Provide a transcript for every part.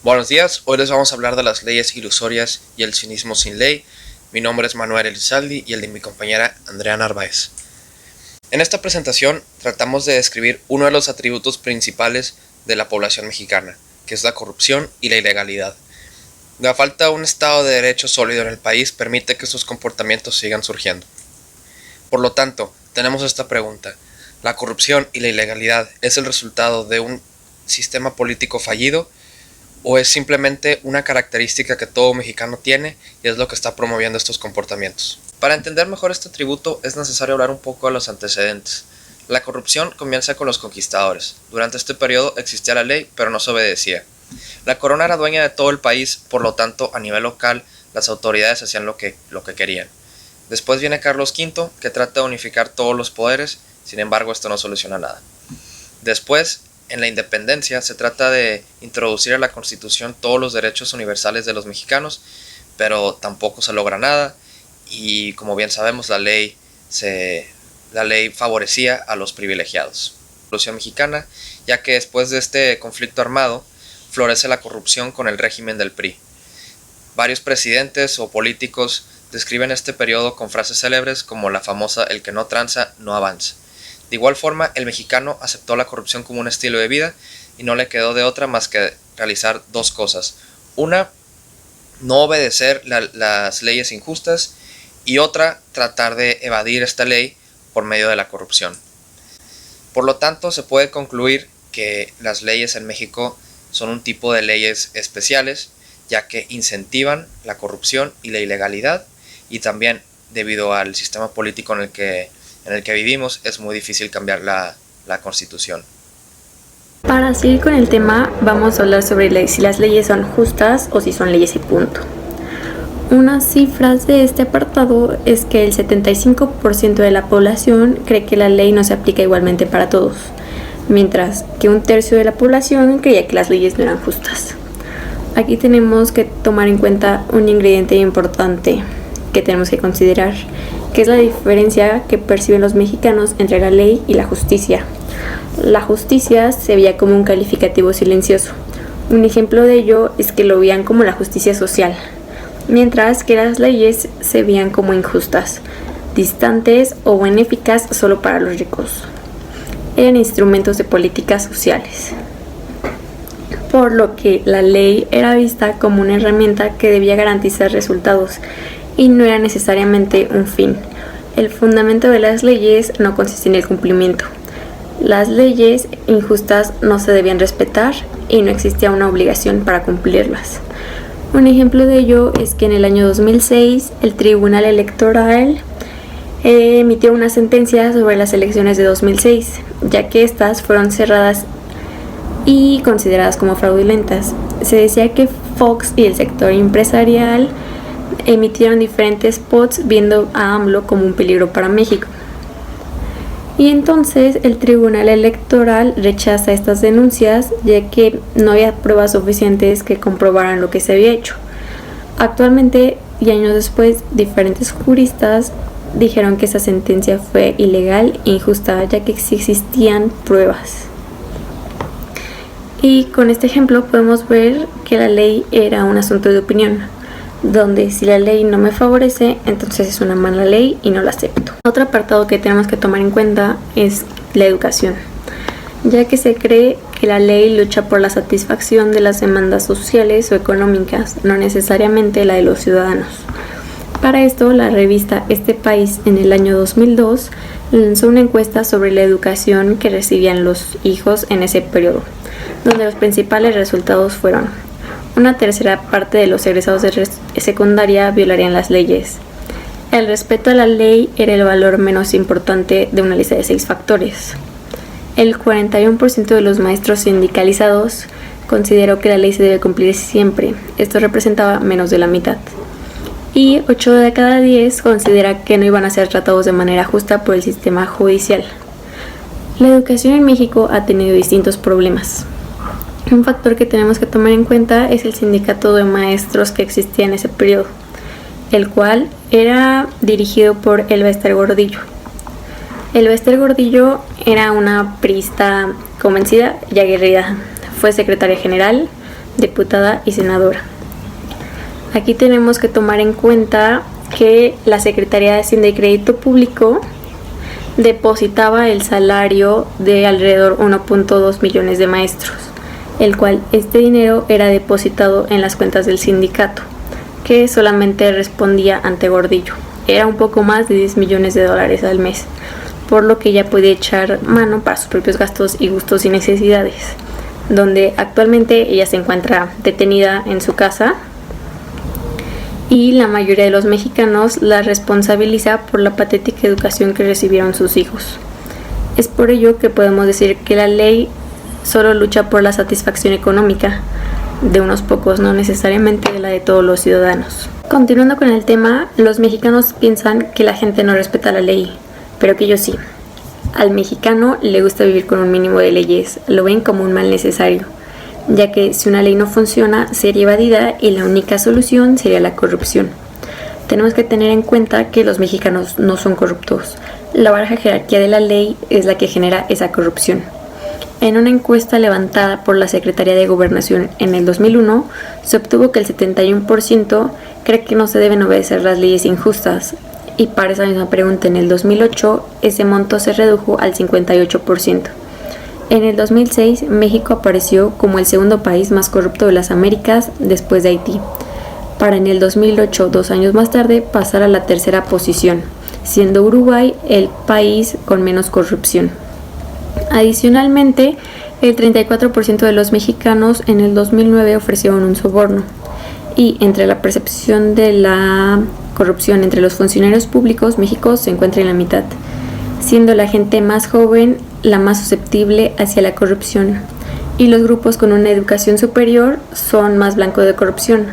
Buenos días, hoy les vamos a hablar de las leyes ilusorias y el cinismo sin ley. Mi nombre es Manuel Elizalde y el de mi compañera Andrea Narváez. En esta presentación tratamos de describir uno de los atributos principales de la población mexicana, que es la corrupción y la ilegalidad. La falta de un Estado de Derecho sólido en el país permite que estos comportamientos sigan surgiendo. Por lo tanto, tenemos esta pregunta: ¿la corrupción y la ilegalidad es el resultado de un sistema político fallido o es simplemente una característica que todo mexicano tiene y es lo que está promoviendo estos comportamientos? Para entender mejor este atributo es necesario hablar un poco de los antecedentes. La corrupción comienza con los conquistadores. Durante este periodo existía la ley, pero no se obedecía. La corona era dueña de todo el país, por lo tanto, a nivel local, las autoridades hacían lo que querían. Después viene Carlos V, que trata de unificar todos los poderes, sin embargo esto no soluciona nada. Después, en la independencia, se trata de introducir a la Constitución todos los derechos universales de los mexicanos, pero tampoco se logra nada, y como bien sabemos, la ley favorecía a los privilegiados. La Revolución Mexicana, ya que después de este conflicto armado, florece la corrupción con el régimen del PRI. Varios presidentes o políticos describen este periodo con frases célebres como la famosa "el que no tranza, no avanza". De igual forma, el mexicano aceptó la corrupción como un estilo de vida y no le quedó de otra más que realizar dos cosas. Una, no obedecer las leyes injustas, y otra, tratar de evadir esta ley por medio de la corrupción. Por lo tanto, se puede concluir que las leyes en México son un tipo de leyes especiales, ya que incentivan la corrupción y la ilegalidad, y también debido al sistema político en el que vivimos es muy difícil cambiar la Constitución. Para seguir con el tema, vamos a hablar sobre si las leyes son justas o si son leyes y punto. Unas cifras de este apartado es que el 75% de la población cree que la ley no se aplica igualmente para todos, mientras que un tercio de la población creía que las leyes no eran justas. Aquí tenemos que tomar en cuenta un ingrediente importante que tenemos que considerar, que es la diferencia que perciben los mexicanos entre la ley y la justicia. La justicia se veía como un calificativo silencioso. Un ejemplo de ello es que lo veían como la justicia social, mientras que las leyes se veían como injustas, distantes o benéficas solo para los ricos. Eran instrumentos de políticas sociales, por lo que la ley era vista como una herramienta que debía garantizar resultados y no era necesariamente un fin. El fundamento de las leyes no consiste en el cumplimiento. Las leyes injustas no se debían respetar y no existía una obligación para cumplirlas. Un ejemplo de ello es que en el año 2006 el Tribunal Electoral emitió una sentencia sobre las elecciones de 2006, ya que estas fueron cerradas y consideradas como fraudulentas. Se decía que Fox y el sector empresarial emitieron diferentes spots viendo a AMLO como un peligro para México. Y entonces el Tribunal Electoral rechaza estas denuncias, ya que no había pruebas suficientes que comprobaran lo que se había hecho. Actualmente, y años después, diferentes juristas dijeron que esa sentencia fue ilegal e injusta, ya que sí existían pruebas. Y con este ejemplo podemos ver que la ley era un asunto de opinión, donde si la ley no me favorece, entonces es una mala ley y no la acepto. Otro apartado que tenemos que tomar en cuenta es la educación, ya que se cree que la ley lucha por la satisfacción de las demandas sociales o económicas, no necesariamente la de los ciudadanos. Para esto, la revista Este País en el año 2002 lanzó una encuesta sobre la educación que recibían los hijos en ese periodo, donde los principales resultados fueron: una tercera parte de los egresados de secundaria violarían las leyes. El respeto a la ley era el valor menos importante de una lista de 6 factores. El 41% de los maestros sindicalizados consideró que la ley se debe cumplir siempre. Esto representaba menos de la mitad. Y 8 de cada 10 considera que no iban a ser tratados de manera justa por el sistema judicial. La educación en México ha tenido distintos problemas. Un factor que tenemos que tomar en cuenta es el sindicato de maestros que existía en ese periodo, el cual era dirigido por Elba Ester Gordillo. Elba Ester Gordillo era una priista convencida y aguerrida. Fue secretaria general, diputada y senadora. Aquí tenemos que tomar en cuenta que la Secretaría de Hacienda y Crédito Público depositaba el salario de alrededor 1.2 millones de maestros, el cual este dinero era depositado en las cuentas del sindicato, que solamente respondía ante Gordillo. Era un poco más de 10 millones de dólares al mes, por lo que ella podía echar mano para sus propios gastos y gustos y necesidades, donde actualmente ella se encuentra detenida en su casa y la mayoría de los mexicanos la responsabiliza por la patética educación que recibieron sus hijos. Es por ello que podemos decir que la ley solo lucha por la satisfacción económica de unos pocos, no necesariamente de la de todos los ciudadanos. Continuando con el tema, los mexicanos piensan que la gente no respeta la ley, pero que ellos sí. Al mexicano le gusta vivir con un mínimo de leyes, lo ven como un mal necesario, ya que si una ley no funciona sería evadida y la única solución sería la corrupción. Tenemos que tener en cuenta que los mexicanos no son corruptos. La baja jerarquía de la ley es la que genera esa corrupción. En una encuesta levantada por la Secretaría de Gobernación en el 2001, se obtuvo que el 71% cree que no se deben obedecer las leyes injustas, y para esa misma pregunta en el 2008, ese monto se redujo al 58%. En el 2006, México apareció como el segundo país más corrupto de las Américas después de Haití, para en el 2008, 2 años más tarde, pasar a la tercera posición, siendo Uruguay el país con menos corrupción. Adicionalmente, el 34% de los mexicanos en el 2009 ofrecieron un soborno, y entre la percepción de la corrupción entre los funcionarios públicos, México se encuentra en la mitad, siendo la gente más joven la más susceptible hacia la corrupción, y los grupos con una educación superior son más blancos de corrupción,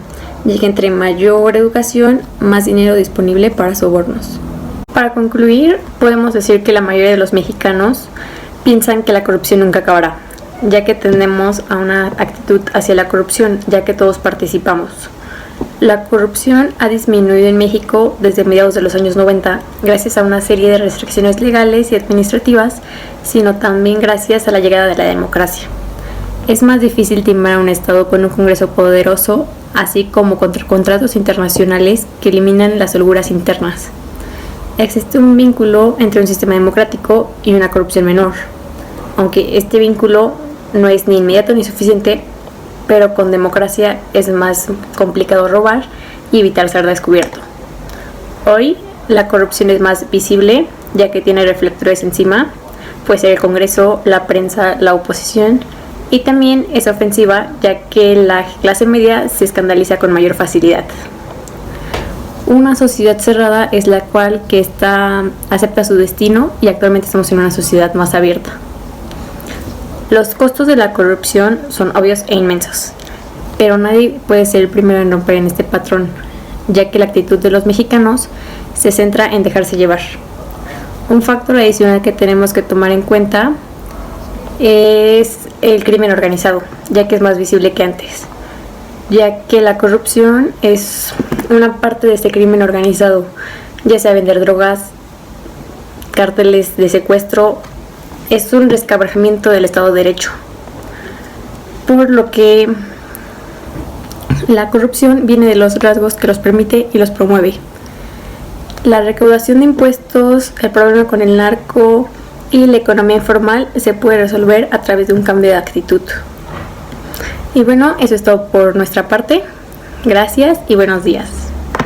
ya que entre mayor educación, más dinero disponible para sobornos. Para concluir, podemos decir que la mayoría de los mexicanos piensan que la corrupción nunca acabará, ya que tendemos a una actitud hacia la corrupción, ya que todos participamos. La corrupción ha disminuido en México desde mediados de los años 90 gracias a una serie de restricciones legales y administrativas, sino también gracias a la llegada de la democracia. Es más difícil timar a un Estado con un Congreso poderoso, así como contra contratos internacionales que eliminan las holguras internas. Existe un vínculo entre un sistema democrático y una corrupción menor, aunque este vínculo no es ni inmediato ni suficiente, pero con democracia es más complicado robar y evitar ser descubierto. Hoy la corrupción es más visible, ya que tiene reflectores encima, puede ser el Congreso, la prensa, la oposición, y también es ofensiva, ya que la clase media se escandaliza con mayor facilidad. Una sociedad cerrada es la cual acepta su destino, y actualmente estamos en una sociedad más abierta. Los costos de la corrupción son obvios e inmensos, pero nadie puede ser el primero en romper en este patrón, ya que la actitud de los mexicanos se centra en dejarse llevar. Un factor adicional que tenemos que tomar en cuenta es el crimen organizado, ya que es más visible que antes, ya que la corrupción es una parte de este crimen organizado, ya sea vender drogas, cárteles de secuestro. Es un resquebrajamiento del Estado de Derecho, por lo que la corrupción viene de los rasgos que los permite y los promueve. La recaudación de impuestos, el problema con el narco y la economía informal se puede resolver a través de un cambio de actitud. Y bueno, eso es todo por nuestra parte. Gracias y buenos días.